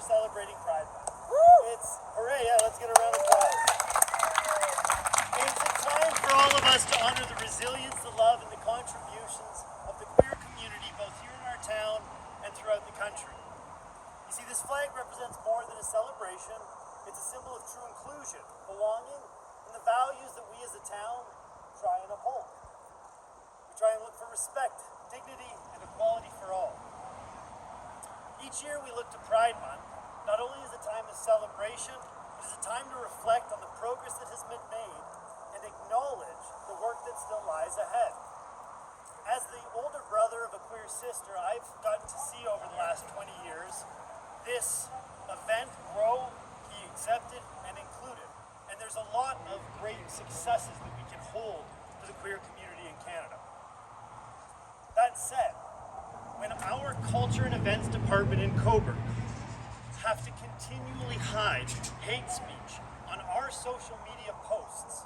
celebrating Pride Month. It's, hooray, yeah, let's get a round of applause. It's a time for all of us to honor the resilience, the love, and the contributions of the queer community, both here in our town and throughout the country. You see, this flag represents more than a celebration. It's a symbol of true inclusion, belonging, and the values that we as a town try and uphold. We try and look for respect, dignity, and equality for all. Each year we look to Pride Month, not only as a time of celebration, but as a time to reflect on the progress that has been made and acknowledge the work that still lies ahead. As the older brother of a queer sister, I've gotten to see over the last 20 years this event grow, be accepted, and included. And there's a lot of great successes that we can hold for the queer community in Canada. That said, when our Culture and Events Department in Cobourg have to continually hide hate speech on our social media posts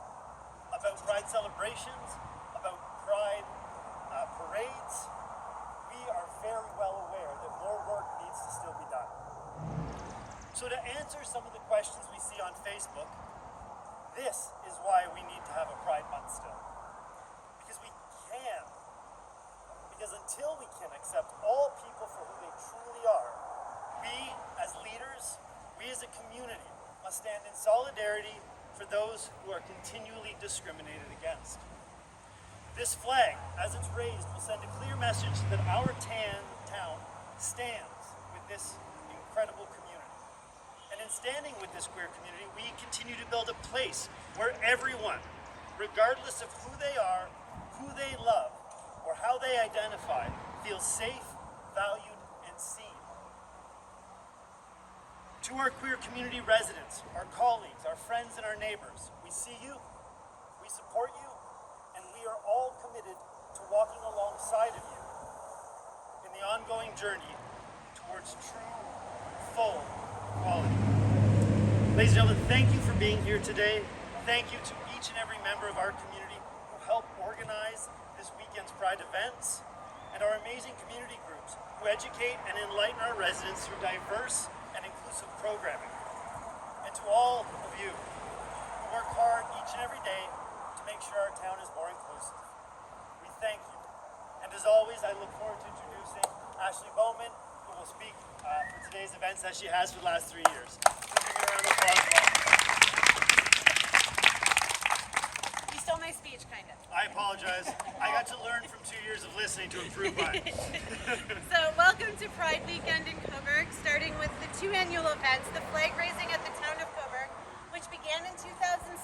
about Pride celebrations, about Pride parades, we are very well aware that more work needs to still be done. So to answer some of the questions we see on Facebook, this is why we need to have a Pride Month still. Because we can. Because until we can accept all people for who they truly are, we as leaders, we as a community, must stand in solidarity for those who are continually discriminated against. This flag, as it's raised, will send a clear message that our town stands with this incredible community. And in standing with this queer community, we continue to build a place where everyone, regardless of who they are, who they love, or how they identify, feels safe, valued, and seen. To our queer community residents, our colleagues, our friends, and our neighbors, we see you, we support you, and we are all committed to walking alongside of you in the ongoing journey towards true, full equality. Ladies and gentlemen, thank you for being here today. Thank you to each and every member of our community who helped organize this weekend's Pride events, and our amazing community groups who educate and enlighten our residents through diverse and inclusive programming. And to all of you who work hard each and every day to make sure our town is more inclusive, we thank you. And as always, I look forward to introducing Ashley Bowman, who will speak for today's events as she has for the last 3 years. Give her a round of applause. You stole my speech, kind of. I apologize. I got to learn from 2 years of listening to improve mine. So welcome to Pride Weekend in Cobourg, starting with the 2 annual events, the flag raising at the town of Cobourg, which began in 2017,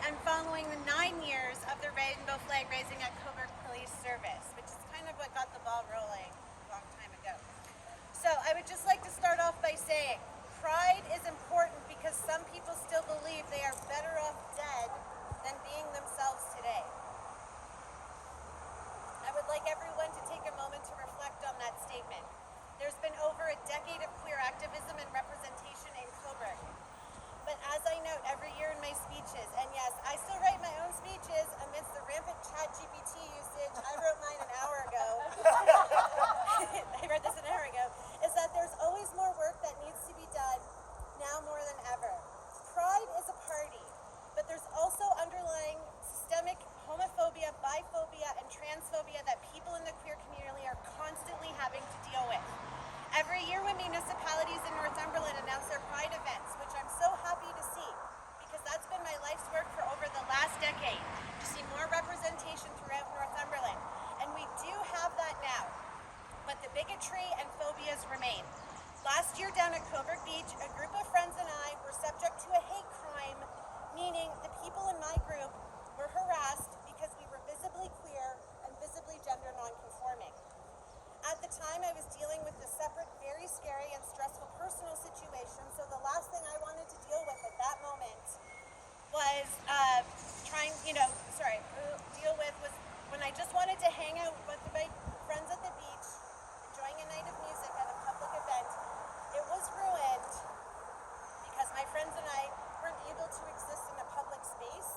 and following the 9 years of the rainbow flag raising at Cobourg Police Service, which is kind of what got the ball rolling a long time ago. So I would just like to start off by saying, Pride is important because some people still believe they are better off dead than being themselves today. I would like everyone to take a moment to reflect on that statement. There's been over a decade of queer activism and representation in Cobourg. But as I note every year in my speeches, and yes, I still write my own speeches amidst the rampant ChatGPT usage. I wrote mine an hour ago. I read this an hour ago, is that there's always more work that needs to be done, now more than ever. Pride is a party, but there's also underlying systemic homophobia, biphobia, and transphobia that people in the queer community are constantly having to deal with. Every year when municipalities in Northumberland announce their Pride events, which I'm so happy to see, because that's been my life's work for over the last decade, to see more representation throughout Northumberland. And we do have that now, but the bigotry and phobias remain. Last year down at Cobourg Beach, a group of friends and I were subject to a hate crime, meaning the people in my group were harassed because we were visibly queer and visibly gender non-conforming. At the time, I was dealing with a separate, very scary and stressful personal situation, so the last thing I wanted to deal with at that moment was was when I just wanted to hang out with my friends at the beach, enjoying a night of music at a public event. It was ruined because my friends and I weren't able to exist in a public space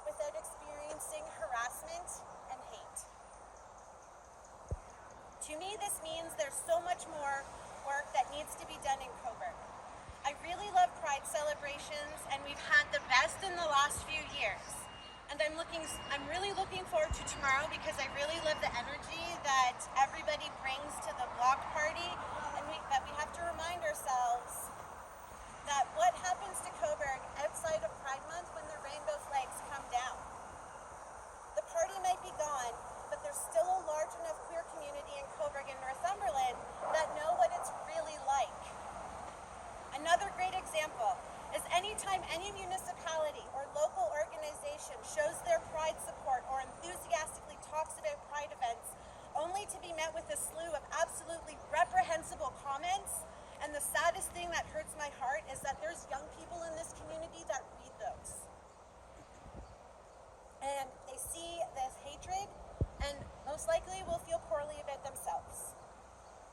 without experiencing harassment and hate. To me, this means there's so much more work that needs to be done in Cobourg. I really love Pride celebrations, and we've had the best in the last few years. And I'm really looking forward to tomorrow because I really love the energy that everybody brings to the block party, and that we have to remind ourselves that what happens to Cobourg outside of Pride Month when the rainbow flags come down. The party might be gone, but there's still a large enough queer community in Cobourg and Northumberland that know what it's really like. Another great example is anytime any municipality or local organization shows their Pride support or enthusiastically talks about Pride events, only to be met with a slew of absolutely reprehensible comments. And the saddest thing that hurts my heart is that there's young people in this community that read those. And they see this hatred and most likely will feel poorly about themselves.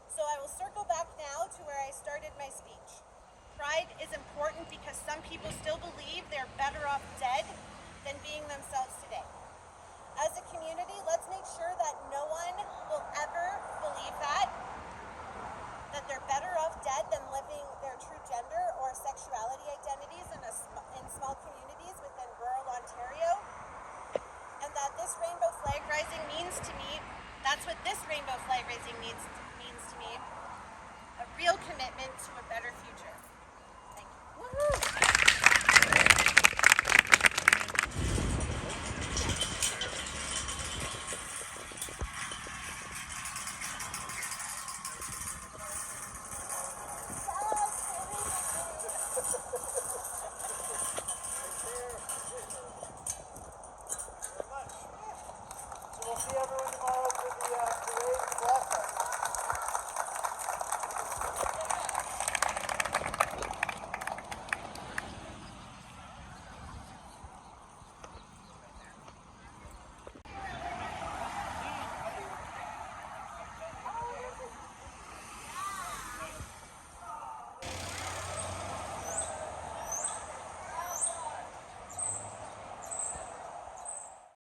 So I will circle back now to where I started my speech. Pride is important because some people still believe they're better off dead than being themselves today. As a community, let's make sure that no one will ever believe that they're better off dead than living their true gender or sexuality identities in small communities within rural Ontario. And that this rainbow flag rising means to me, that's what this rainbow flag raising means